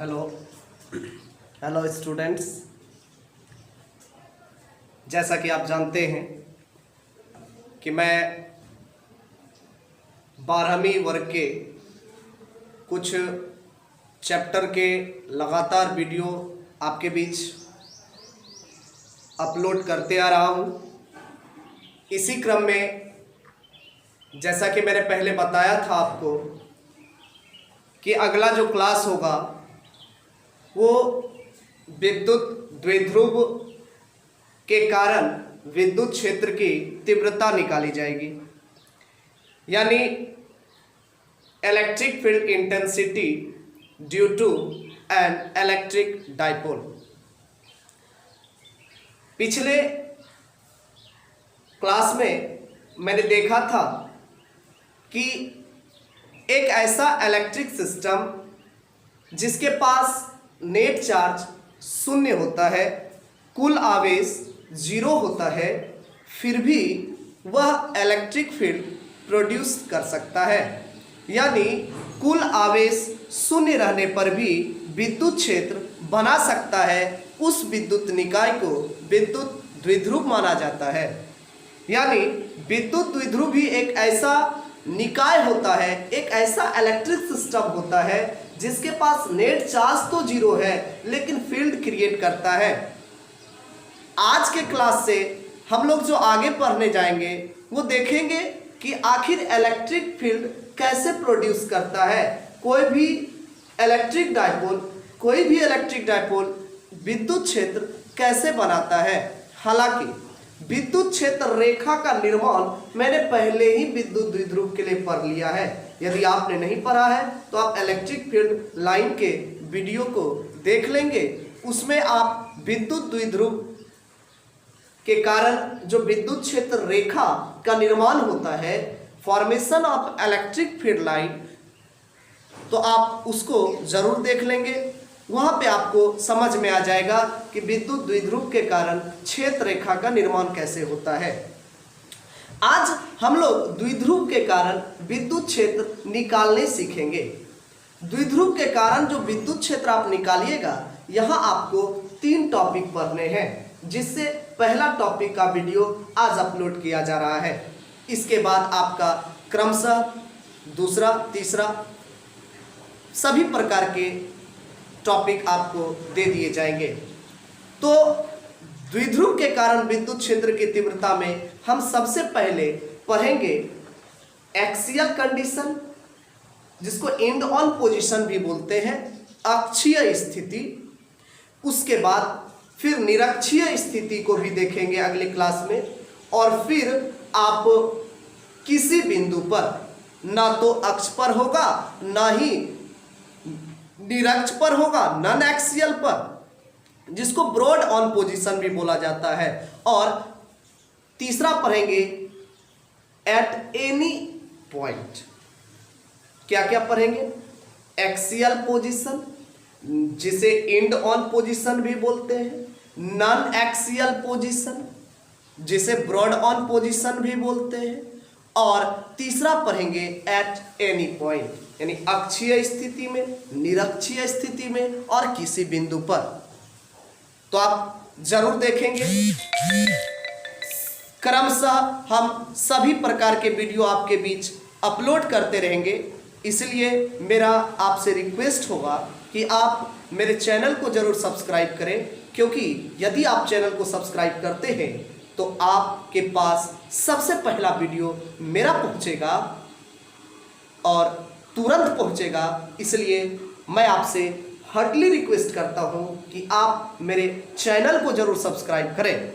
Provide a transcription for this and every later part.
Hello hello students, जैसा कि आप जानते हैं कि मैं 12वीं वर्ग के कुछ चैप्टर के लगातार वीडियो आपके बीच अपलोड करते आ रहा हूँ। इसी क्रम में जैसा कि मैंने पहले बताया था आपको कि अगला जो क्लास होगा वो विद्युत द्विध्रुव के कारण विद्युत क्षेत्र की तीव्रता निकाली जाएगी, यानी electric field intensity due to an electric dipole. पिछले क्लास में मैंने देखा था कि एक ऐसा इलेक्ट्रिक सिस्टम जिसके पास नेट चार्ज 0 होता है, कुल आवेश 0 होता है, फिर भी वह इलेक्ट्रिक फील्ड प्रोड्यूस कर सकता है, यानी कुल आवेश 0 रहने पर भी विद्युत क्षेत्र बना सकता है। उस विद्युत निकाय को विद्युत द्विध्रुव माना जाता है। यानी विद्युत द्विध्रुव भी एक ऐसा निकाय होता है, एक ऐसा इलेक्ट्रिक सिस्टम होता है जिसके पास नेट चार्ज तो 0 है लेकिन फील्ड क्रिएट करता है। आज के क्लास से हम लोग जो आगे पढ़ने जाएंगे वो देखेंगे कि आखिर इलेक्ट्रिक फील्ड कैसे प्रोड्यूस करता है। कोई भी इलेक्ट्रिक डाइपोल विद्युत क्षेत्र कैसे बनाता है। हालांकि विद्युत क्षेत्र रेखा का निर्माण मैंने पहले ही विद्युत द्विध्रुव के लिए पढ़ लिया है। यदि आपने नहीं पढ़ा है तो आप इलेक्ट्रिक फील्ड लाइन के वीडियो को देख लेंगे, उसमें आप विद्युत द्विध्रुव के कारण जो विद्युत क्षेत्र रेखा का निर्माण होता है, formation of electric field line, तो आप उसको जरूर देख लेंगे। वहां पे आपको समझ में आ जाएगा कि विद्युत द्विध्रुव के कारण क्षेत्र रेखा का निर्माण कैसे होता है। आज हम लोग द्विध्रुव के कारण विद्युत क्षेत्र निकालने सीखेंगे। द्विध्रुव के कारण जो विद्युत क्षेत्र आप निकालिएगा, यहाँ आपको 3 टॉपिक पढ़ने हैं, जिससे पहला टॉपिक का वीडियो आज अपलोड किया जा रहा है। इसके बाद आपका क्रमशः दूसरा, तीसरा सभी प्रकार के टॉपिक आपको दे दिए जाएंगे। तो द्विध्रुव के कारण विद्युत क्षेत्र की तीव्रता में हम सबसे पहले पढ़ेंगे एक्सियल कंडीशन, जिसको एंड ऑन पोजीशन भी बोलते हैं, अक्षीय स्थिति। उसके बाद फिर निरक्षीय स्थिति को भी देखेंगे अगले क्लास में, और फिर आप किसी बिंदु पर ना तो अक्ष पर होगा ना ही निरक्ष पर होगा, नॉन एक्सियल पर, जिसको ब्रॉड ऑन पोजीशन भी बोला जाता है। और तीसरा पढ़ेंगे एट एनी पॉइंट। क्या क्या पढ़ेंगे? एक्सियल पोजीशन, जिसे एंड ऑन पोजीशन भी बोलते हैं, नॉन एक्सियल पोजीशन, जिसे ब्रॉड ऑन पोजीशन भी बोलते हैं, और तीसरा पढ़ेंगे एट एनी पॉइंट, यानी अक्षीय स्थिति में, निरक्षीय स्थिति में और किसी बिंदु पर। तो आप जरूर देखेंगे। क्रमशः हम सभी प्रकार के वीडियो आपके बीच अपलोड करते रहेंगे, इसलिए मेरा आपसे रिक्वेस्ट होगा कि आप मेरे चैनल को जरूर सब्सक्राइब करें, क्योंकि यदि आप चैनल को सब्सक्राइब करते हैं तो आपके पास सबसे पहला वीडियो मेरा पहुंचेगा और तुरंत पहुंचेगा। इसलिए मैं आपसे हार्टली रिक्वेस्ट करता हूं कि आप मेरे चैनल को जरूर सब्सक्राइब करें।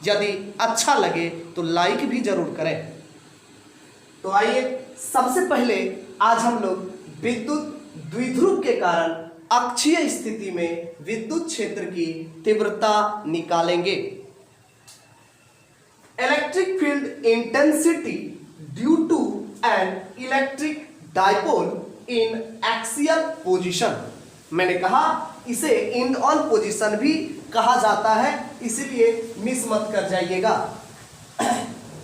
यदि अच्छा लगे तो लाइक भी जरूर करें। तो आइए, सबसे पहले आज हम लोग विद्युत द्विध्रुव के कारण अक्षीय स्थिति में विद्युत क्षेत्र की तीव्रता निकालेंगे। Electric field intensity due to an electric dipole in axial position. मैंने कहा इसे एंड ऑन पोजीशन भी कहा जाता है, इसीलिए मिस मत कर जाइएगा।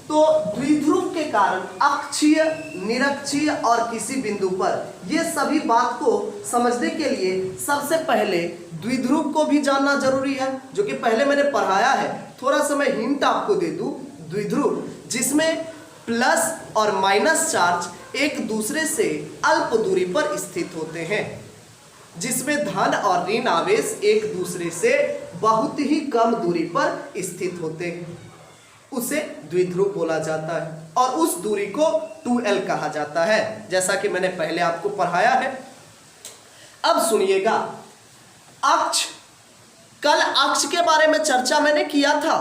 तो द्विध्रुव के कारण अक्षीय, निरक्षीय और किसी बिंदु पर, ये सभी बात को समझने के लिए सबसे पहले द्विध्रुव को भी जानना जरूरी है, जो कि पहले मैंने पढ़ाया है। थोड़ा सा मैं हिंट आपको दे दूं। द्विध्रुव जिसमें प्लस और माइनस चार्ज एक दूसरे से अल्प दूरी पर स्थित होते हैं, जिसमें धन और ऋण आवेश एक दूसरे से बहुत ही कम दूरी पर स्थित होते हैं, उसे द्विध्रुव बोला जाता है। और उस दूरी को 2l कहा जाता है, जैसा कि मैंने पहले आपको पढ़ाया है। अब सुनिएगा, अक्ष, कल अक्ष के बारे में चर्चा मैंने किया था।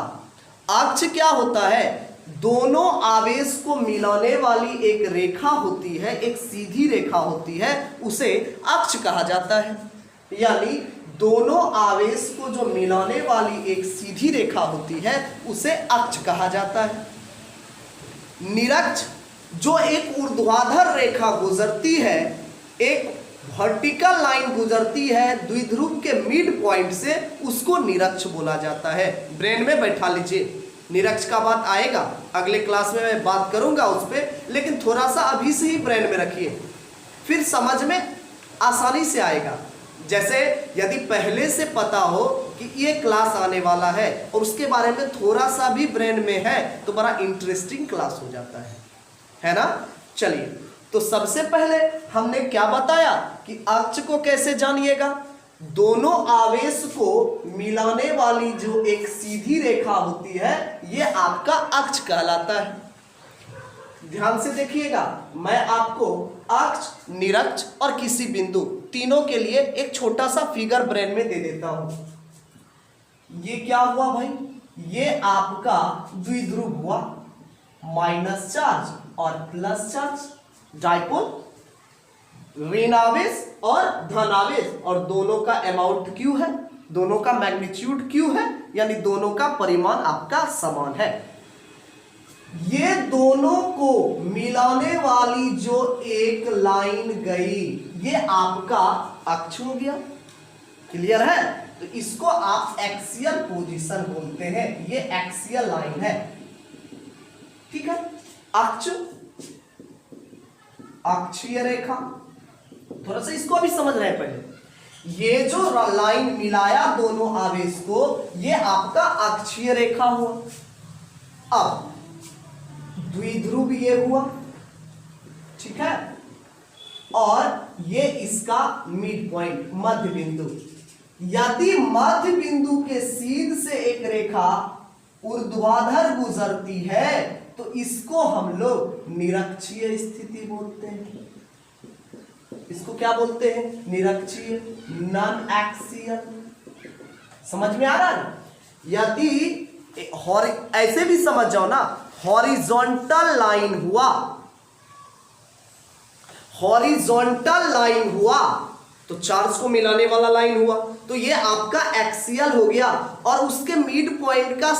अक्ष क्या होता है? दोनों आवेश को मिलाने वाली एक रेखा होती है, एक सीधी रेखा होती है, उसे अक्ष कहा जाता है। यानी दोनों आवेश को जो मिलाने वाली एक सीधी रेखा होती है उसे अक्ष कहा जाता है। निरक्ष जो एक ऊर्ध्वाधर रेखा गुजरती है, एक वर्टिकल लाइन गुजरती है द्विध्रुव के मिड पॉइंट से, उसको निरक्ष बोला जाता है। ब्रेन में बैठा लीजिए, निरक्ष का बात आएगा अगले क्लास में, मैं बात करूंगा उस पर, लेकिन थोड़ा सा अभी से ही ब्रेन में रखिए, फिर समझ में आसानी से आएगा। जैसे यदि पहले से पता हो कि ये क्लास आने वाला है और उसके बारे में थोड़ा सा भी ब्रेन में है तो बड़ा इंटरेस्टिंग क्लास हो जाता है ना। चलिए, तो सबसे पहले हमने क्या बताया कि अक्ष को कैसे जानिएगा? दोनों आवेश को मिलाने वाली जो एक सीधी रेखा होती है ये आपका अक्ष कहलाता है। ध्यान से देखिएगा, मैं आपको अक्ष, निरक्ष और किसी बिंदु तीनों के लिए एक छोटा सा फिगर ब्रेन में दे देता हूं। ये क्या हुआ भाई? ये आपका द्विध्रुव हुआ, माइनस चार्ज और प्लस चार्ज, डाइपोल, ऋण आवेश और धन आवेश, और दोनों का अमाउंट क्यू है, दोनों का मैग्नीट्यूड क्यू है, यानी दोनों का परिमाण आपका समान है। ये दोनों को मिलाने वाली जो एक लाइन गई ये आपका अक्ष हो गया। क्लियर है? तो इसको आप एक्सियल पोजीशन बोलते हैं, ये एक्सियल लाइन है। ठीक है, अक्ष, अक्षीय रेखा, थोड़ा सा इसको भी समझ रहे हैं पहले। ये जो लाइन मिलाया दोनों आवेश को ये आपका अक्षीय रेखा हुआ। अब द्विध्रुव ये हुआ, ठीक है, और ये इसका मिड पॉइंट, मध्य बिंदु। यदि मध्य बिंदु के सीध से एक रेखा ऊर्ध्वाधर गुजरती है तो इसको हम लोग निरक्षीय स्थिति बोलते हैं। इसको क्या बोलते हैं? निरक्षीय, नॉन एक्सियल। समझ में आ रहा है? यदि ऐसे भी समझ जाओ ना, हॉरिजॉन्टल लाइन हुआ, हॉरिजॉन्टल लाइन हुआ तो चार्ज को मिलाने वाला लाइन हुआ, तो ये आपका एक्सियल हो गया, और उसके मिड पॉइंट का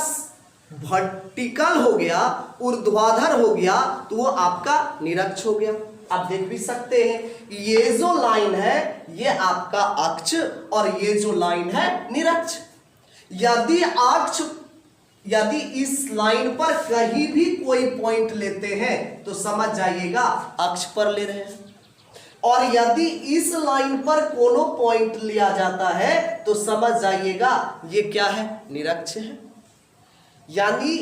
वर्टिकल हो गया, ऊर्ध्वाधर हो गया, तो वो आपका निरक्ष हो गया। आप देख भी सकते हैं ये जो लाइन है ये आपका अक्ष और ये जो लाइन है निरक्ष। यदि अक्ष, यदि इस लाइन पर कहीं भी कोई पॉइंट लेते हैं तो समझ जाइएगा अक्ष पर ले रहे हैं, और यदि इस लाइन पर कोनो पॉइंट लिया जाता है तो समझ जाइएगा ये क्या है? निरक्ष है। यानी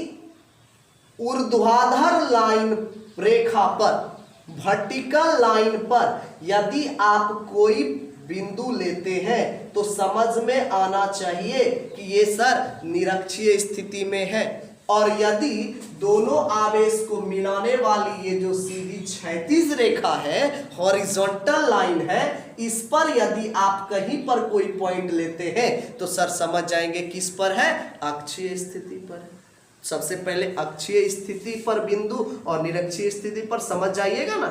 ऊर्ध्वाधर लाइन रेखा पर, वर्टिकल लाइन पर यदि आप कोई बिंदु लेते हैं तो समझ में आना चाहिए कि ये सर निरक्षीय स्थिति में है। और यदि दोनों आवेश को मिलाने वाली ये जो सीधी क्षैतिज रेखा है, हॉरिजॉन्टल लाइन है, इस पर यदि आप कहीं पर कोई पॉइंट लेते हैं तो सर समझ जाएंगे किस पर है? अक्षीय स्थिति पर है। सबसे पहले अक्षीय स्थिति पर बिंदु और निरक्षीय स्थिति पर समझ जाइएगा ना।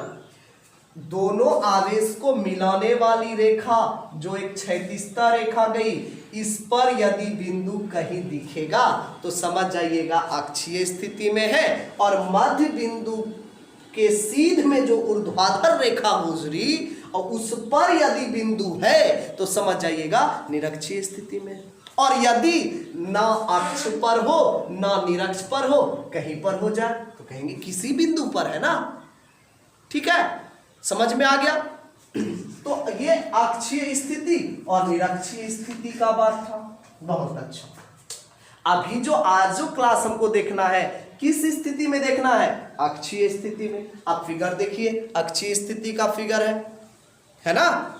दोनों आवेश को मिलाने वाली रेखा जो एक क्षैतिजता रेखा गई, इस पर यदि बिंदु कहीं दिखेगा तो समझ जाइएगा अक्षीय स्थिति में है, और मध्य बिंदु के सीध में जो ऊर्ध्वाधर रेखा गुजरी और उस पर यदि बिंदु है तो समझ जाइएगा निरक्षीय स्थिति में। और यदि ना अक्ष पर हो ना निरक्ष पर हो, कहीं पर हो जाए तो कहेंगे किसी बिंदु पर है ना। ठीक है, समझ में आ गया। तो ये अक्षीय स्थिति और निरक्षीय स्थिति का बात था। बहुत अच्छा। अभी जो आज जो क्लास हमको देखना है किस स्थिति में देखना है? अक्षीय स्थिति में। आप फिगर देखिए, अक्षीय स्थिति का फिगर है ना।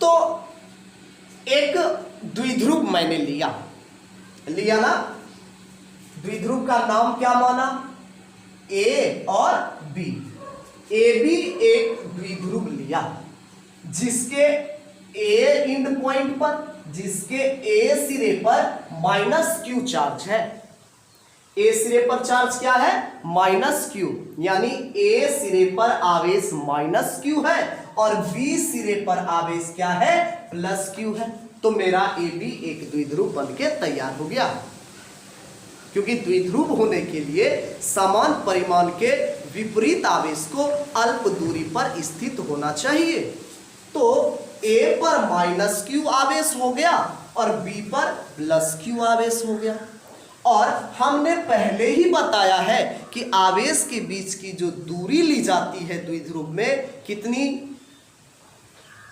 तो एक द्विध्रुव मैंने लिया ना। द्विध्रुव का नाम क्या माना? ए और बी। ए बी एक द्विध्रुव लिया जिसके ए इंड पॉइंट पर, जिसके ए सिरे पर -q चार्ज है। ए सिरे पर चार्ज क्या है? -q, यानी ए सिरे पर आवेश -q है और बी सिरे पर आवेश क्या है? +q है। तो मेरा ए बी एक द्विध्रुव बनके तैयार हो गया, क्योंकि द्विध्रुव होने के लिए समान परिमाण के विपरीत आवेश को अल्प दूरी पर स्थित होना चाहिए। तो A पर -q आवेश हो गया और B पर +q आवेश हो गया। और हमने पहले ही बताया है कि आवेश के बीच की जो दूरी ली जाती है द्विध्रुव में कितनी?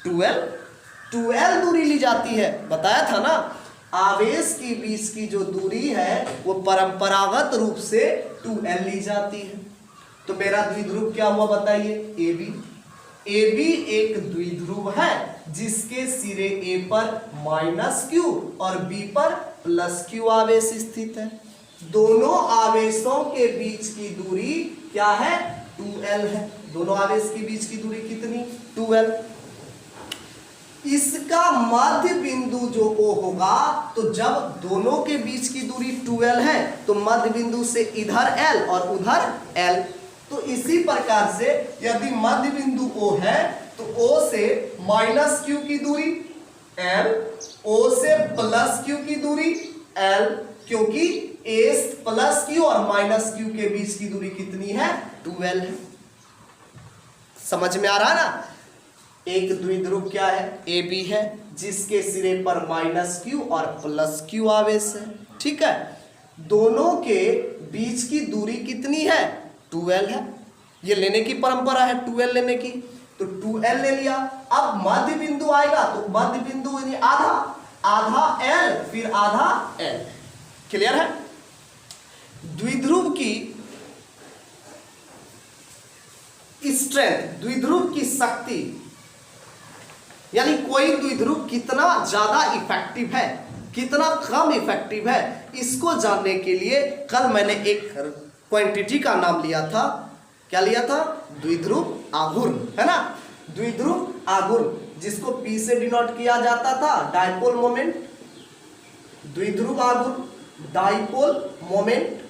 12 दूरी ली जाती है, बताया था ना। आवेश के बीच की जो दूरी है वो परंपरागत रूप से 2l ली जाती है। तो मेरा द्विध्रुव क्या हुआ बताइए? ए बी एक द्विध्रुव है जिसके सिरे A पर -q और B पर +q आवेश स्थित है। दोनों आवेशों के बीच की दूरी क्या है? 2l है। दोनों आवेश के बीच की दूरी कितनी? 2l। इसका मध्य बिंदु जो O होगा, तो जब दोनों के बीच की दूरी 2l है तो मध्य बिंदु से इधर l और उधर l। तो इसी प्रकार से यदि मध्य बिंदु O है तो O से -q की दूरी l, O से +q की दूरी l, क्योंकि A +q और -q के बीच की दूरी कितनी है? 2l है। समझ में आ रहा है ना। एक द्विध्रुव क्या है? ए बी है जिसके सिरे पर -q और +q आवेश है। ठीक है, दोनों के बीच की दूरी कितनी है? 2l है। ये लेने की परंपरा है 2l लेने की, तो 2l ले लिया। अब मध्य बिंदु आएगा तो मध्य बिंदु यानी आधा l फिर आधा l। क्लियर है? द्विध्रुव की स्ट्रेंथ, द्विध्रुव की शक्ति, यानी कोई द्विध्रुव कितना ज्यादा इफेक्टिव है कितना कम इफेक्टिव है, इसको जानने के लिए कल मैंने एक क्वांटिटी का नाम लिया था। क्या लिया था? द्विध्रुव आघूर्ण, है ना। द्विध्रुव आघूर्ण जिसको P से डिनोट किया जाता था डायपोल मोमेंट। द्विध्रुव आघूर्ण, डायपोल मोमेंट।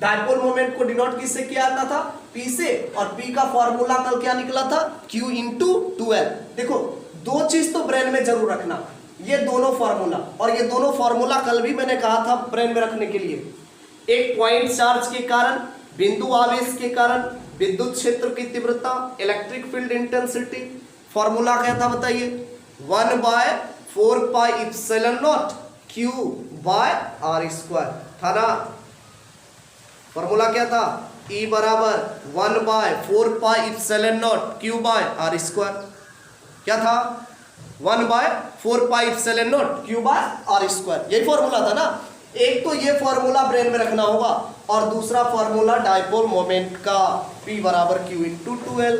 डायपोल मोमेंट को डिनोट किससे किया जाता था? P से। और P का फॉर्मूला कल क्या निकला था? Q × 2l। देखो, दो चीज तो ब्रेन में जरूर रखना, ये दोनों फॉर्मूला और ये दोनों फॉर्मूला कल भी मैंने कहा था ब्रेन में रखने के लिए। एक पॉइंट चार्ज के कारण, बिंदु आवेश के कारण विद्युत क्षेत्र की तीव्रता, इलेक्ट्रिक फील्ड इंटेंसिटी, फॉर्मूला क्या था बताइए? 1/4πε0 Q/r² था ना। फॉर्मूला क्या था? E = 1/4πε0 Q/r²। क्या था? 1/4πε0 Q/r²। यही फॉर्मूला था ना। एक तो ये फॉर्मूला ब्रेन में रखना होगा और दूसरा फॉर्मूला डायपोल मोमेंट का P = Q × 2l।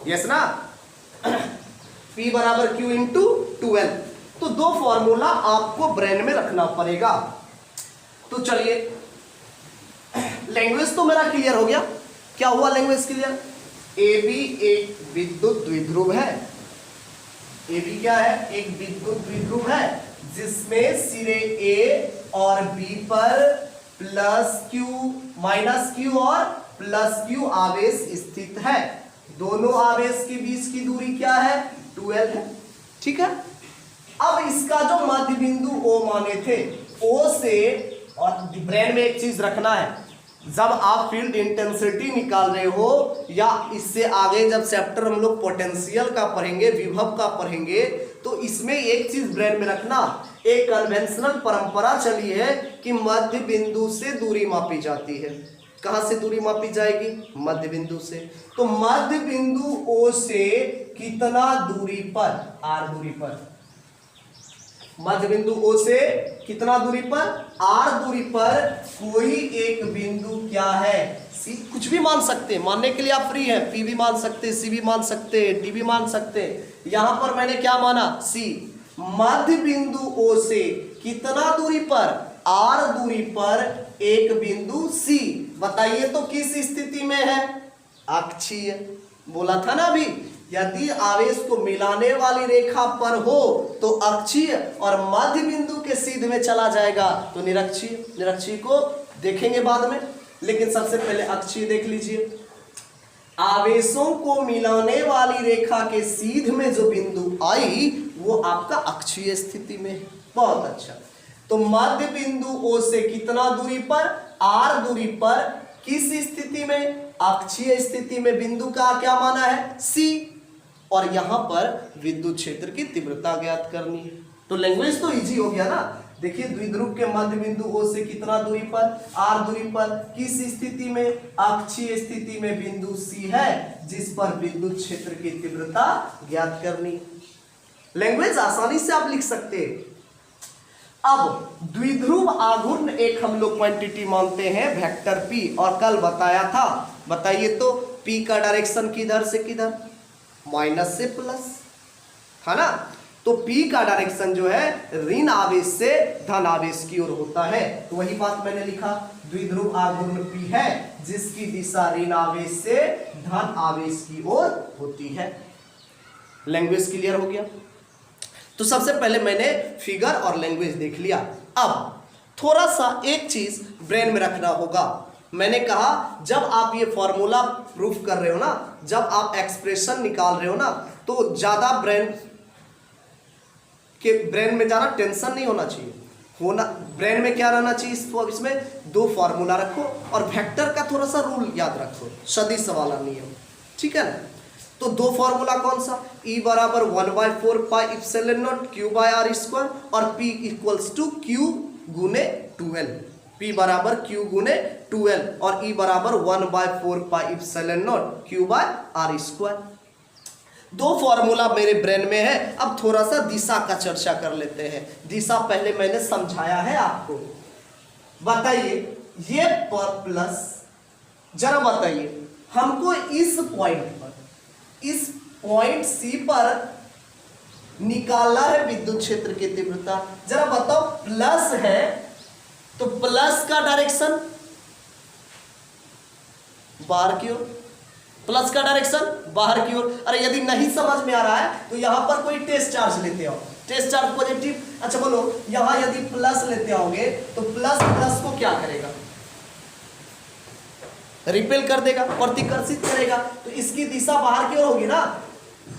यस ना। P = Q × 2l। तो दो फॉर्मूला आपको ब्रेन में रखना पड़ेगा। तो चलिए, लैंग्वेज तो मेरा क्लियर हो गया। क्या हुआ लैंग्वेज क्लियर? ए बी एक विद्युत द्विध्रुव है। ए बी क्या है? एक विद्युत द्विध्रुव है जिसमें सिरे A और B पर +q और +q आवेश स्थित है। दोनों आवेश के बीच की दूरी क्या है? 2l है। ठीक है। अब इसका जो मध्य बिंदु O माने थे, O से, और ब्रेन में एक चीज रखना है, जब आप फील्ड इंटेंसिटी निकाल रहे हो या इससे आगे जब चैप्टर हम लोग पोटेंशियल का पढ़ेंगे, विभव का पढ़ेंगे, तो इसमें एक चीज ब्रेन में रखना, एक कन्वेंशनल परंपरा चली है कि मध्य बिंदु से दूरी मापी जाती है। कहां से दूरी मापी जाएगी? मध्य बिंदु से। तो मध्य बिंदु O से कितना दूरी पर? R दूरी पर। मध्य बिंदु O से कितना दूरी पर? R दूरी पर कोई एक बिंदु क्या है? C। कुछ भी मान सकते हैं, मानने के लिए आप फ्री हैं। P भी मान सकते हैं, C भी मान सकते हैं, D भी मान सकते हैं। यहां पर मैंने क्या माना? C। मध्य बिंदु O से कितना दूरी पर? R दूरी पर एक बिंदु C। बताइए तो किस स्थिति में है? अक्षीय। बोला था ना अभी, यदि आवेश को मिलाने वाली रेखा पर हो तो अक्षीय, और मध्य बिंदु के सीध में चला जाएगा तो निरक्षीय। निरक्षीय को देखेंगे बाद में, लेकिन सबसे पहले अक्षीय देख लीजिए। आवेशों को मिलाने वाली रेखा के सीध में जो बिंदु आई वो आपका अक्षीय स्थिति में है। बहुत अच्छा। तो मध्य बिंदु O से कितना दूरी पर? R दूरी पर किस स्थिति में? अक्षीय स्थिति में। बिंदु का क्या माना है? C। और यहां पर विद्युत क्षेत्र की तीव्रता ज्ञात करनी है। तो लैंग्वेज तो इजी हो गया ना। देखिए, द्विध्रुव के मध्य बिंदु O से कितना दूरी पर? R दूरी पर किस स्थिति में? अक्षीय स्थिति में बिंदु C है जिस पर विद्युत क्षेत्र की तीव्रता ज्ञात करनी। लैंग्वेज आसानी से आप लिख सकते हैं। अब द्विध्रुव आघूर्ण एक हम लोग क्वांटिटी मानते हैं वेक्टर P, और कल बताया था। बताइए तो P का डायरेक्शन किधर से किधर? माइनस से प्लस, था ना। तो P का डायरेक्शन जो है ऋण आवेश से धन आवेश की ओर होता है। तो वही बात मैंने लिखा, द्विध्रुव आघूर्ण P है जिसकी दिशा ऋण आवेश से धन आवेश की ओर होती है। लैंग्वेज क्लियर हो गया? तो सबसे पहले मैंने फिगर और लैंग्वेज देख लिया। अब थोड़ा सा एक चीज ब्रेन में रखना होगा। मैंने कहा जब आप ये फॉर्मूला प्रूफ कर रहे हो ना, जब आप एक्सप्रेशन निकाल रहे हो ना, तो ज्यादा ब्रेन में ज्यादा टेंशन नहीं होना चाहिए। ब्रेन में क्या रहना चाहिए? इसमें दो फॉर्मूला रखो और वेक्टर का थोड़ा सा रूल याद रखो, सदिश वाला नियम, ठीक है ना। तो दो फॉर्मूला कौन सा? E बराबर 1/4 pi epsilon naught Q by R square, और P इक्वल्स टू Q गुने 2L। P बराबर Q गुने 2L और E बराबर 1/4 pi epsilon naught Q by R square. दो फॉर्मूला मेरे ब्रेन में है। अब थोड़ा सा दिशा का चर्चा कर लेते हैं। दिशा पहले मैंने समझाया है आपको। बताइए, ये प्लस, जरा बताइए हमको इस पॉइंट पर, इस पॉइंट C पर निकालना है विद्युत क्षेत्र की तीव्रता। जरा बताओ, प्लस है तो प्लस का डायरेक्शन बाहर की ओर, प्लस का डायरेक्शन बाहर की ओर। अरे यदि नहीं समझ में आ रहा है तो यहां पर कोई टेस्ट चार्ज लेते हो, टेस्ट चार्ज पॉजिटिव। अच्छा बोलो, यहां यदि प्लस लेते आओगे तो प्लस प्लस को क्या करेगा? रिपेल कर देगा, प्रतिकर्षित करेगा। तो इसकी दिशा बाहर की ओर होगी ना।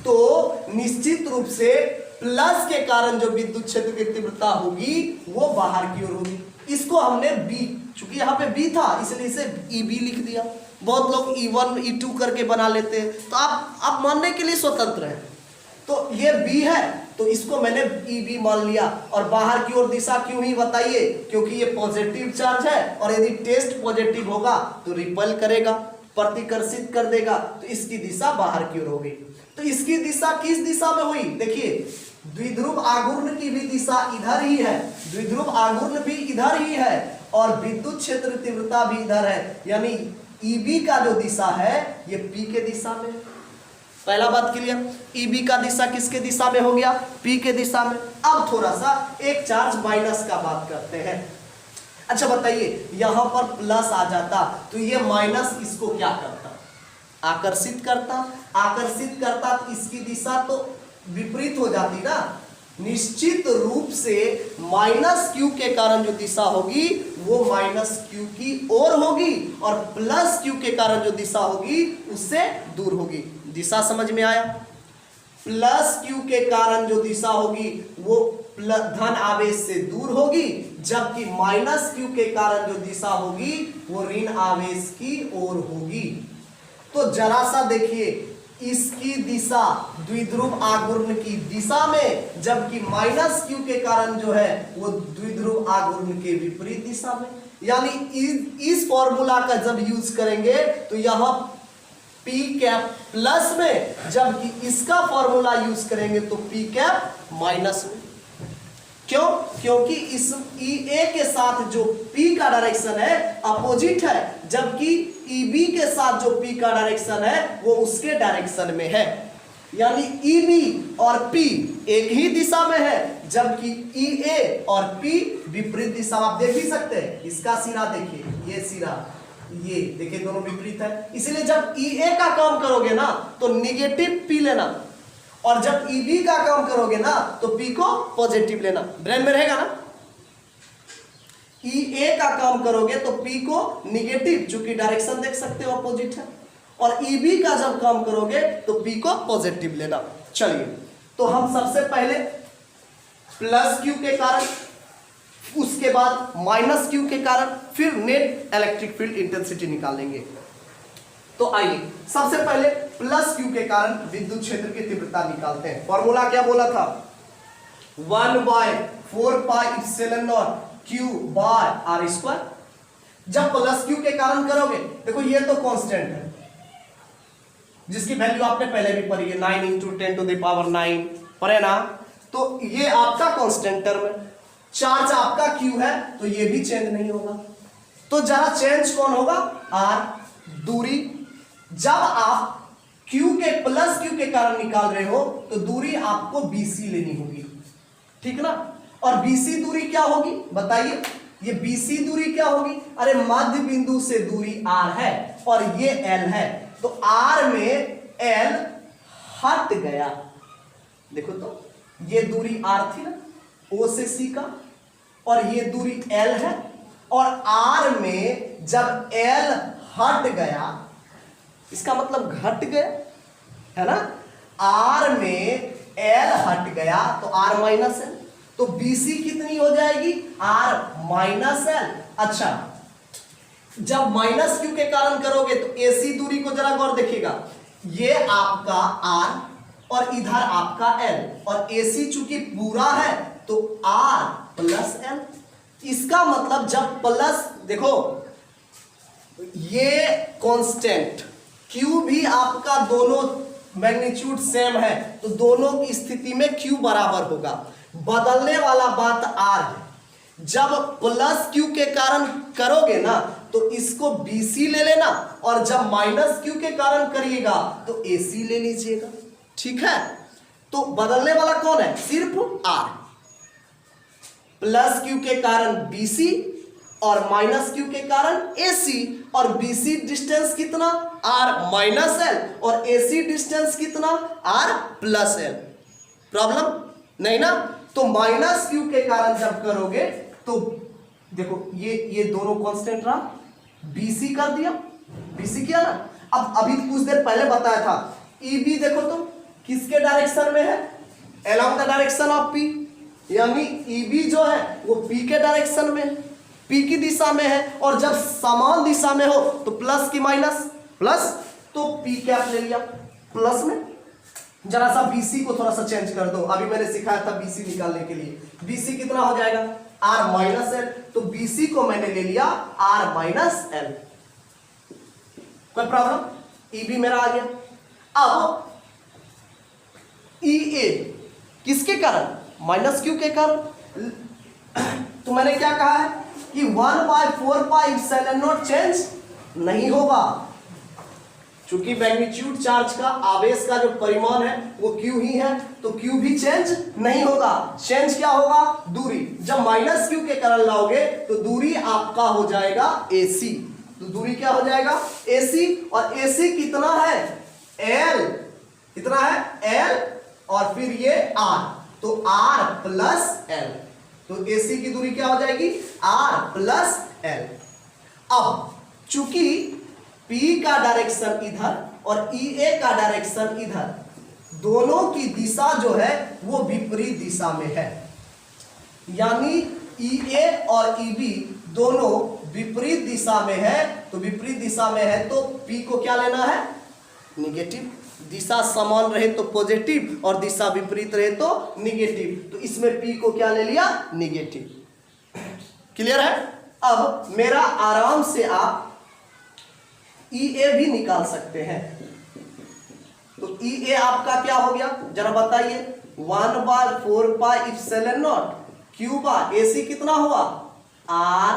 तो निश्चित रूप से प्लस के कारण जो विद्युत क्षेत्र की तीव्रता होगी वो बाहर की ओर होगी। इसको हमने बी, चूंकि यहाँ पे बी था इसलिए इसे EB लिख दिया। बहुत लोग E1 E2 करके बना लेते हैं, तो आप मानने के लिए स्वतंत्र हैं। तो ये बी है तो इसको मैंने EB मान लिया। और बाहर की ओर दिशा क्यों ही बताइए? क्योंकि ये पॉजिटिव चार्ज है और यदि टेस्ट पॉजिटिव होगा तो रिपेल करेगा, प्रतिकर्षित कर देगा। तो इसकी दिशा बाहर की ओर होगी। तो इसकी दिशा किस दिशा में हुई? देखिए, द्विध्रुव आघूर्ण की भी दिशा इधर ही है, द्विध्रुव आघूर्ण भी इधर ही है और विद्युत क्षेत्र तीव्रता भी इधर है। यानी EB का जो दिशा है ये P के दिशा में। पहला बात क्लियर? EB का दिशा किसके दिशा में हो गया? P के दिशा में। अब थोड़ा सा एक चार्ज माइनस का बात करते हैं। अच्छा बताइए, यहां पर प्लस आ जाता तो ये माइनस इसको क्या करता? आकर्षित करता। आकर्षित करता तो इसकी दिशा तो विपरीत हो जाती ना। निश्चित रूप से माइनस Q के कारण जो दिशा होगी वो माइनस Q की ओर होगी और प्लस Q के कारण जो दिशा होगी उससे दूर होगी। दिशा समझ में आया? प्लस Q के कारण जो दिशा होगी वो धन आवेश से दूर होगी, जबकि माइनस Q के कारण जो दिशा होगी वो ऋण आवेश की ओर होगी। तो जरा सा देखिए, इसकी दिशा द्विध्रुव आघूर्ण की दिशा में, जबकि माइनस क्यू के कारण जो है वो द्विध्रुव आघूर्ण के विपरीत दिशा में। यानी इस फॉर्मूला का जब यूज करेंगे तो यहां पी कैप प्लस में, जबकि इसका फॉर्मूला यूज करेंगे तो पी कैप माइनस में। क्यों? क्योंकि इस EA के साथ जो P का डायरेक्शन है अपोजिट है, जबकि EB के साथ जो P का डायरेक्शन है वो उसके डायरेक्शन में है। यानी EB और P एक ही दिशा में है, जबकि EA और P विपरीत दिशा। आप देख ही सकते हैं, इसका सिरा देखिए, ये सिरा, ये देखिए दोनों विपरीत है। इसलिए जब EA का काम करोगे ना तो निगेटिव P लेना, और जब EB का काम करोगे ना तो P को पॉजिटिव लेना। ब्रेन में रहेगा ना? EA का काम करोगे तो P को निगेटिव, चूंकि डायरेक्शन देख सकते हो अपोजिट है, और EB का जब काम करोगे तो P को पॉजिटिव लेना। चलिए, तो हम सबसे पहले प्लस Q के कारण, उसके बाद माइनस Q के कारण, फिर नेट इलेक्ट्रिक फील्ड इंटेंसिटी निकालेंगे। तो आइए सबसे पहले प्लस Q के कारण विद्युत क्षेत्र की तीव्रता निकालते हैं। फॉर्मूला क्या बोला था? 1/4πε0 Q बाय R स्क्वायर। जब प्लस Q के कारण करोगे, देखो ये तो कांस्टेंट है जिसकी वैल्यू आपने पहले भी पढ़ी है, 9 × 10⁻⁹ पढ़े ना? तो ये आपका कांस्टेंट टर्म है। चार्ज आपका Q है तो ये भी चेंज नहीं होगा। तो जरा चेंज कौन होगा? R, दूरी। जब आप Q के प्लस Q के कारण निकाल रहे हो तो दूरी आपको BC लेनी होगी, ठीक ना? और BC दूरी क्या होगी बताइए? ये BC दूरी क्या होगी? अरे मध्य बिंदु से दूरी R है और ये L है, तो R में L हट गया। देखो तो ये दूरी R थी ना, O से C का, और ये दूरी L है, और R में जब L हट गया, इसका मतलब घट गया है ना? R में L हट गया तो R माइनस L, तो BC कितनी हो जाएगी? R minus L। अच्छा, जब माइनस Q के कारण करोगे तो AC दूरी को जरा गौर देखिएगा, ये आपका R और इधर आपका L, और AC चूंकि पूरा है तो R प्लस L। इसका मतलब जब प्लस, देखो ये कांस्टेंट Q भी आपका दोनों मैग्नीट्यूड सेम है, तो दोनों की स्थिति में Q बराबर होगा। बदलने वाला बात R है। जब प्लस Q के कारण करोगे ना तो इसको BC ले लेना, और जब माइनस Q के कारण करिएगा तो AC ले लीजिएगा, ठीक है? तो बदलने वाला कौन है? सिर्फ R। प्लस Q के कारण BC और माइनस Q के कारण AC, और BC डिस्टेंस कितना? R माइनस L, और AC डिस्टेंस कितना? R plus L। प्रॉब्लम नहीं ना? तो माइनस Q के कारण जब करोगे तो देखो ये दोनों कांस्टेंट रहा, BC कर दिया, BC किया ना। अब अभी कुछ देर पहले बताया था EB, देखो तो किसके डायरेक्शन में है? Along the direction of P, यानी EB जो है वो P के डायरेक्शन में है, P की दिशा में है, और जब समान दिशा में हो तो प्लस की माइनस, प्लस, तो P कैप ले लिया प्लस में। जरा सा BC को थोड़ा सा चेंज कर दो, अभी मैंने सिखाया था BC निकालने के लिए। BC कितना हो जाएगा? R माइनस L, तो BC को मैंने ले लिया R माइनस L। कोई प्रॉब्लम? EB मेरा आ गया। अब EA किसके कारण? माइनस Q के कारण। तो मैंने क्या कहा है कि 1/4πε0 चेंज नहीं होगा, चूंकि मैग्नीट्यूड चार्ज का, आवेश का जो परिमाण है वो Q ही है, तो Q भी चेंज नहीं होगा। चेंज क्या होगा? दूरी। जब माइनस Q के कारण लाओगे तो दूरी आपका हो जाएगा AC। तो दूरी क्या हो जाएगा? AC, और AC कितना है? L। कितना है? L, और फिर ये R, तो R प्लस L। तो AC की दूरी क्या हो जाएगी? R plus L। अब चूंकि P का डायरेक्शन इधर और EA का डायरेक्शन इधर, दोनों की दिशा जो है वो विपरीत दिशा में है, यानी EA और EB दोनों विपरीत दिशा में है। तो विपरीत दिशा में है तो P को क्या लेना है? निगेटिव। दिशा समान रहे तो पॉजिटिव और दिशा विपरीत रहे तो निगेटिव। तो इसमें P को क्या ले लिया, निगेटिव। क्लियर है। अब मेरा आराम से आप EA भी निकाल सकते हैं। तो EA आपका क्या हो गया जरा बताइए, 1/4 pi epsilon naught Q bar AC कितना हुआ, R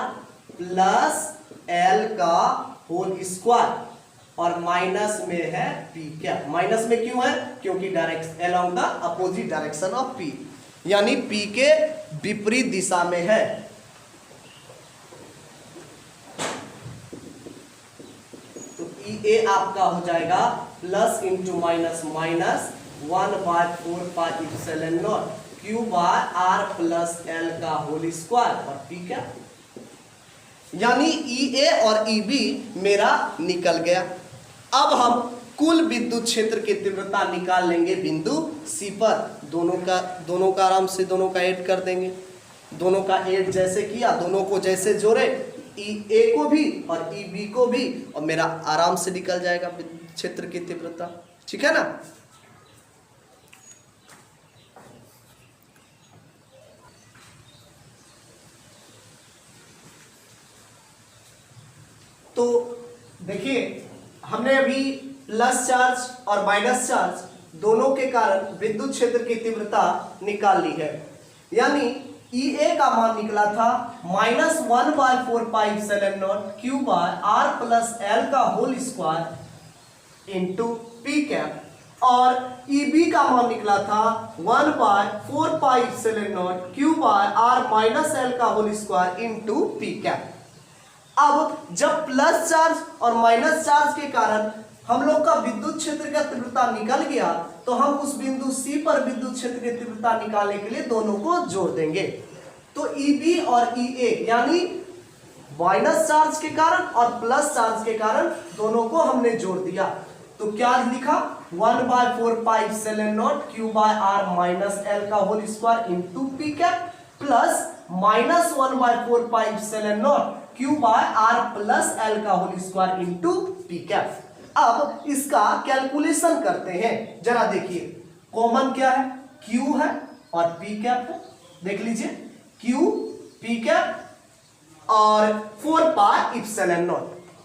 प्लस L का होल स्क्वायर, और माइनस में है P। क्या माइनस में क्यों है, क्योंकि direction along the opposite direction of P, यानी P के विपरीत दिशा में है। तो EA आपका हो जाएगा plus into minus minus 1/4 pi epsilon naught Q bar R plus L का होल स्क्वायर, और P क्या, यानी EA और EB मेरा निकल गया। अब हम कुल विद्युत क्षेत्र की तीव्रता निकाल लेंगे बिंदु C पर। दोनों का आराम से दोनों का ऐड कर देंगे। दोनों का ऐड जैसे किया, दोनों को जैसे जोड़े, EA को भी और EB को भी, और मेरा आराम से निकल जाएगा विद्युत क्षेत्र की तीव्रता। ठीक है ना। तो देखिए हमने अभी प्लस चार्ज और माइनस चार्ज दोनों के कारण विद्युत क्षेत्र की तीव्रता निकाल ली है। यानी EA का मान निकला था -1/4 pi epsilon naught Q bar R plus L का whole square into P cap, और EB का मान निकला था 1/4 pi epsilon naught Q bar R minus L का whole square into P cap. अब जब प्लस चार्ज और माइनस चार्ज के कारण हम लोग का विद्युत क्षेत्र का तीव्रता निकल गया, तो हम उस बिंदु C पर विद्युत क्षेत्र की तीव्रता निकालने के लिए दोनों को जोड़ देंगे। तो EB और EA यानी माइनस चार्ज के कारण और प्लस चार्ज के कारण दोनों को हमने जोड़ दिया। तो क्या लिखा, 1/4 pi epsilon naught Q by R minus L का whole square into P cap plus -1/4 pi epsilon naught Q by R plus L का whole square into P cap. अब इसका कैलकुलेशन करते हैं। जरा देखिए कॉमन क्या है, Q है और P कैप है। देख लीजिए Q P कैप और 4 पाई इप्सिलॉन नॉट।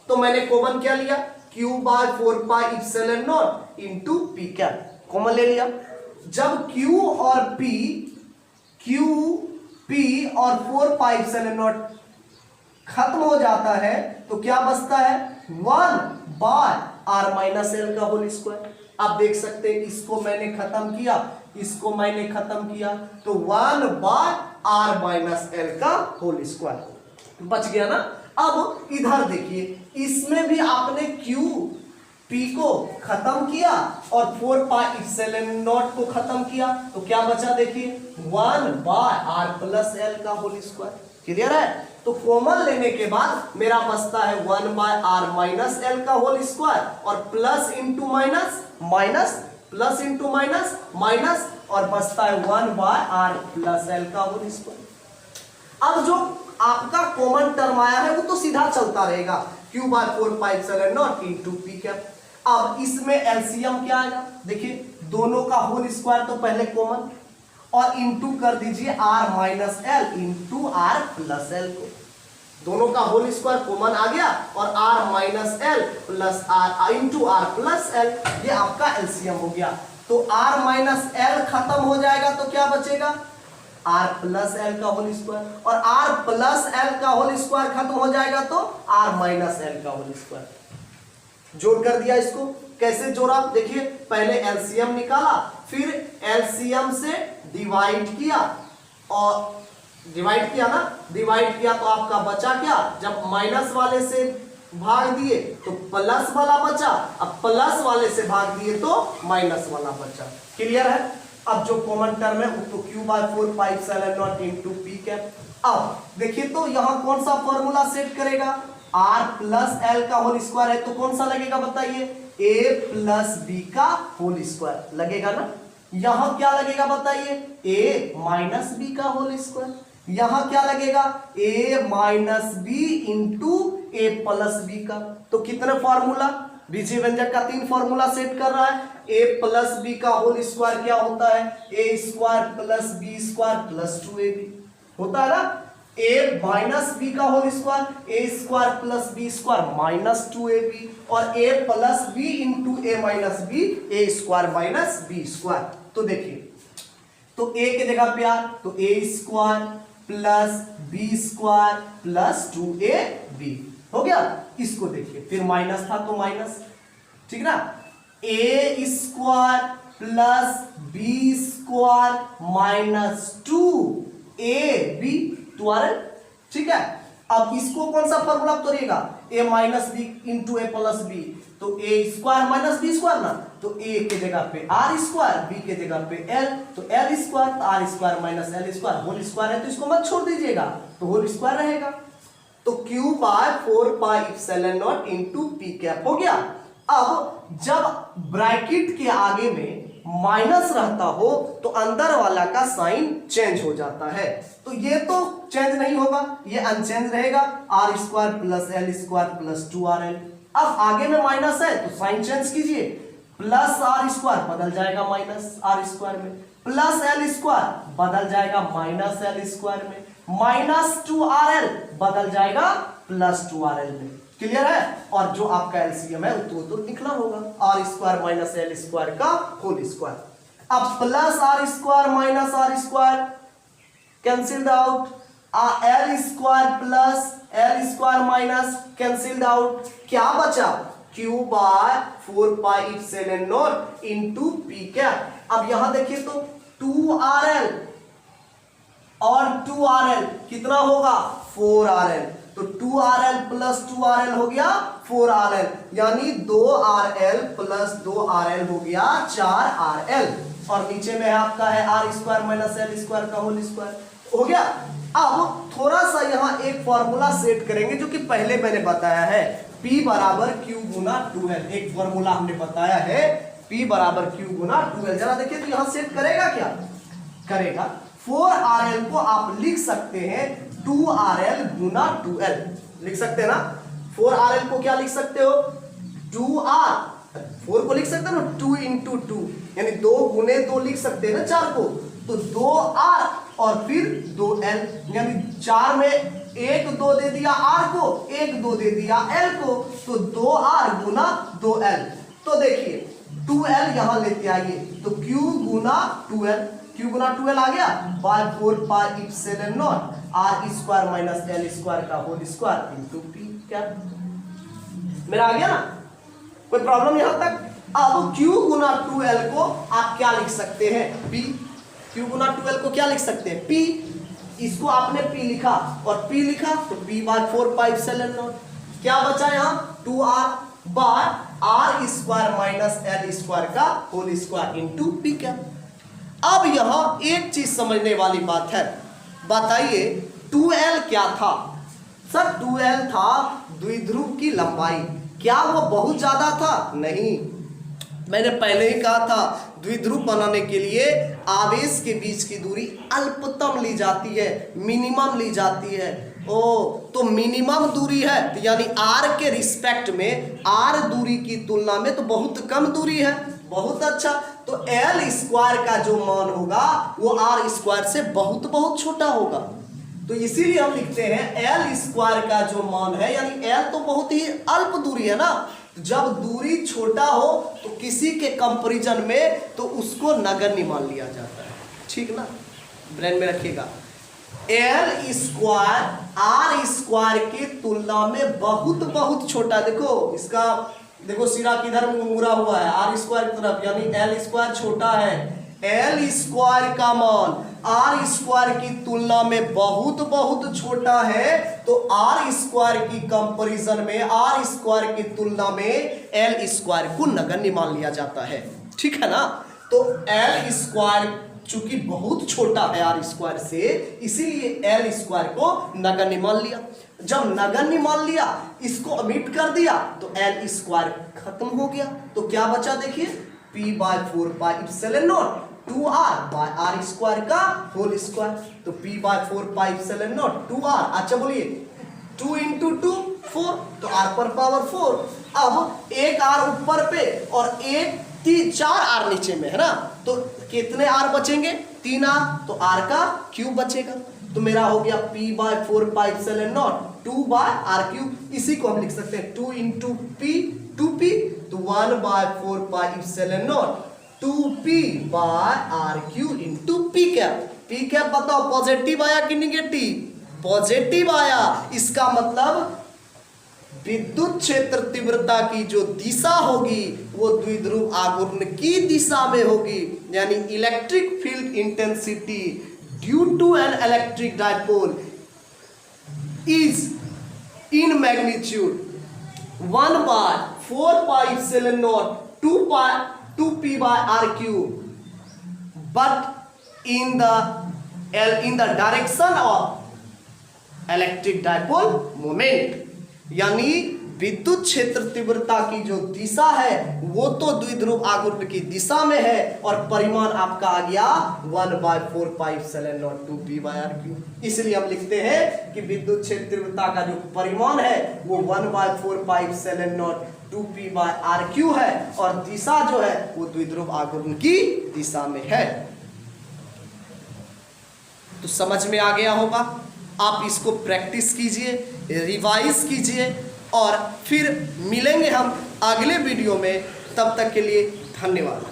तो मैंने कॉमन क्या लिया, Q by 4 pi epsilon naught into P cap common ले लिया। जब Q और P और 4 पाई इप्सिलॉन नॉट खत्म हो जाता है तो क्या बचता है, 1 बाय R माइनस L का होल स्क्वायर। आप देख सकते हैं इसको मैंने खत्म किया, इसको मैंने खत्म किया, तो 1 बाय R माइनस L का होल स्क्वायर बच गया ना। अब इधर देखिए, इसमें भी आपने Q P को खत्म किया और 4 पाई इप्सिलॉन नॉट को खत्म किया, तो क्या बचा देखिए, 1 बाय R प्लस L का होल स्क्वायर। क्लियर है। तो कॉमन लेने के बाद मेरा बचता है 1 बाय R माइनस L का होल स्क्वायर, और plus into minus minus, plus into minus minus, और बचता है 1 बाय R प्लस L का होल स्क्वायर। अब जो आपका कॉमन टर्म आया है वो तो सीधा चलता रहेगा, Q by 4 pi epsilon naught into P cap. अब इसमें एलसीएम क्या आएगा, देखिए दोनों का होल स्क्वायर तो पहले कॉमन, और इंटू कर दीजिए R minus L into R plus L को। दोनों का होल स्क्वायर कॉमन आ गया, और R minus L plus R into R plus L, ये आपका एलसीएम हो गया। तो R माइनस L खत्म हो जाएगा तो क्या बचेगा, R प्लस L का होल स्क्वायर, और R प्लस L का होल स्क्वायर खत्म हो जाएगा तो R माइनस L का होल स्क्वायर। जोड़ कर दिया। इसको कैसे जोड़ा, देखिए पहले एलसीएम निकाला, फिर एलसीएम से डिवाइड किया, और डिवाइड किया ना, डिवाइड किया तो आपका बचा क्या, जब माइनस वाले से भाग दिए तो प्लस वाला बचा, अब प्लस वाले से भाग दिए तो माइनस वाला बचा। क्लियर है। अब जो कॉमन टर्म है वो तो Q by 4 pi epsilon naught into P cap. अब देखिए तो यहाँ कौन सा फॉर्मूला सेट करेगा, R प्लस L का होल स्क्वायर है तो कौन सा लगेगा बताइए, A प्लस B का होल स्क्वायर लगेगा ना। यहां क्या लगेगा बताइए, A माइनस B का होल स्क्वायर। यहां क्या लगेगा, A minus B into A plus B का। तो कितने फॉर्मूला, बीजीय व्यंजक का 3 फॉर्मूला सेट कर रहा है। a प्लस बी का होल स्क्वायर क्या होता है? a square plus B square plus 2ab होता है ना। a माइनस बी का whole square a square plus B square minus 2ab और a plus B into a minus B a square minus B square. तो देखिए, तो a के जगह पे आ तो a square plus B square plus 2ab हो गया। इसको देखिए, फिर माइनस था तो माइनस, ठीक ना। a square plus B square minus 2ab 2rl, ठीक है। अब इसको कौन सा फॉर्मूला तोड़िएगा? a minus B into A plus B, तो a square minus B square ना, तो a के जगह पे r स्क्वायर, b के जगह पे l, तो l स्क्वायर तो r square minus l square whole square है, तो इसको मत छोड़ दीजिएगा, तो होल स्क्वायर रहेगा। तो q by 4 pi epsilon naught into P cap हो गया। अब जब ब्रैकेट के आगे में माइनस रहता हो तो अंदर वाला का साइन चेंज हो जाता है, तो ये तो चेंज नहीं होगा, ये अनचेंज रहेगा, R square plus L square plus 2rl। अब आगे में माइनस है तो साइन चेंज कीजिए, प्लस आर स्क्वायर बदल जाएगा माइनस आर स्क्वायर में, प्लस एल स्क्वायर बदल जाएगा माइनस एल स्क्वायर में, माइनस 2rl बदल जाएगा प्लस 2rl में। क्लियर है? और जो आपका एलसीएम है तो निकला होगा R square minus L square का होल स्क्वायर। अब plus R square minus R square cancelled out, L square plus L square minus cancelled out, क्या बचा? q by 4 pi epsilon naught into P cap. अब यहां देखिए तो 2rl और 2rl कितना होगा? 4rl, तो 2rl प्लस 2rl हो गया 4rl, यानी 2rl प्लस 2rl हो गया 4rl, और नीचे में आपका है R square minus L square का होल स्क्वायर हो गया। अब थोड़ा सा यहाँ एक फॉर्मूला सेट करेंगे जो कि पहले मैंने बताया है, P बराबर Q गुना 2L। एक फॉर्मूला हमने बताया है P बराबर Q गुना 2L। जरा देखिए तो यहाँ सेट करेगा क्या? करेगा। 4rl को आप लिख सकते हैं 2rl गुना 2l, लिख सकते हैं ना। 4rl को क्या लिख सकते हो? 2r, 4 को लिख सकते हो ना 2 इंटू 2, यानी 2 गुने 2 लिख सकते हैं ना 4 को, तो 2r और फिर 2l, यानी 4 में 1 2 दे दिया r को, 1 2 दे दिया l को, तो 2r गुना 2l। तो देखिए 2l यहां लेते आइए, तो q गुना 2l, q गुना 2l आ गया by 4 pi epsilon naught R square minus L square का whole square into P cap. मेरा आ गया ना, कोई प्रॉब्लम यहां तक? अब q गुना 2l को आप क्या लिख सकते हैं? p। q गुना 2l को क्या लिख सकते हैं? p। इसको आपने p लिखा और p लिखा तो p by 4 pi epsilon naught, क्या बचा यहां? 2r by R square minus L square का whole square into P cap. अब यहां एक चीज समझने वाली बात है, बताइए 2l क्या था? सर 2l था द्विध्रुव की लंबाई, क्या वो बहुत ज्यादा था? नहीं, मैंने पहले ही कहा था द्विध्रुव बनाने के लिए आवेश के बीच की दूरी अल्पतम ली जाती है, मिनिमम ली जाती है। ओ तो मिनिमम दूरी है, तो यानी r के रिस्पेक्ट में r दूरी की तुलना में तो बहुत कम दूरी है। बहुत अच्छा, तो l स्क्वायर का जो मान होगा वो r स्क्वायर से बहुत बहुत छोटा होगा, तो इसीलिए हम लिखते हैं l स्क्वायर का जो मान है, यानी l तो बहुत ही अल्प दूरी है ना, जब दूरी छोटा हो तो किसी के कंपैरिजन में तो उसको नगण्य मान लिया जाता है, ठीक ना, ब्रेन में रखिएगा। एल स्क्वायर आर स्क्वायर की तुलना में बहुत बहुत छोटा, देखो इसका देखो सिरा किधर मुड़ा हुआ है, आर स्क्वायर की तरफ, यानी एल स्क्वायर छोटा है। एल स्क्वायर का मान आर स्क्वायर की तुलना में बहुत बहुत छोटा है, तो आर स्क्वायर की कंपैरिजन में आर स्क्वायर की तुलना में एल स्क्वायर को नगण्य मान लिया जाता है, ठीक है ना। तो एल स्क्वायर चूंकि बहुत छोटा है आर स्क्वायर से, इसीलिए एल स्क्वायर को नगण्य मान लिया। जब नगण्य मान लिया, इसको ओमिट कर दिया, तो एल स्क्वायर खत्म हो गया, तो क्या बचा? देखिए p by 4 pi epsilon naught 2r by R square का होल स्क्वायर, तो p by 4 pi epsilon naught 2r। अच्छा बोलिए 2 इंटू 2 4, तो r पर पावर 4। अब एक r ऊपर पे और एक 4 r नीचे में है ना, तो कितने r बचेंगे? 3 r, तो r का क्यूब बचेगा। तो मेरा हो गया p/4πε0 2/r³। इसी को हम लिख सकते हैं 2 × p 2p, तो 1/4πε0 2p/r³ × p cap. p cap बताओ पॉजिटिव आया कि निगेटिव? पॉजिटिव आया। इसका मतलब विद्युत क्षेत्र तीव्रता की जो दिशा होगी वो द्विध्रुव आघूर्ण की दिशा में होगी, यानी electric field intensity due to an electric dipole is in magnitude 1/4πε0 2p/r³, but in the direction of electric dipole moment, यानी विद्युत क्षेत्र तीव्रता की जो दिशा है वो तो द्विध्रुव आघूर्ण की दिशा में है, और परिमाण आपका आ गया 1/4πε0 2p/r³। इसलिए हम लिखते हैं कि विद्युत क्षेत्र तीव्रता का जो परिमाण है वो 1/4πε0 2p/r³ है, और दिशा जो है वो द्विध्रुव आघूर्ण की दिशा में है। तो समझ में आ गया होगा। आप इसको प्रैक्टिस कीजिए, रिवाइज कीजिए, और फिर मिलेंगे हम अगले वीडियो में। तब तक के लिए धन्यवाद।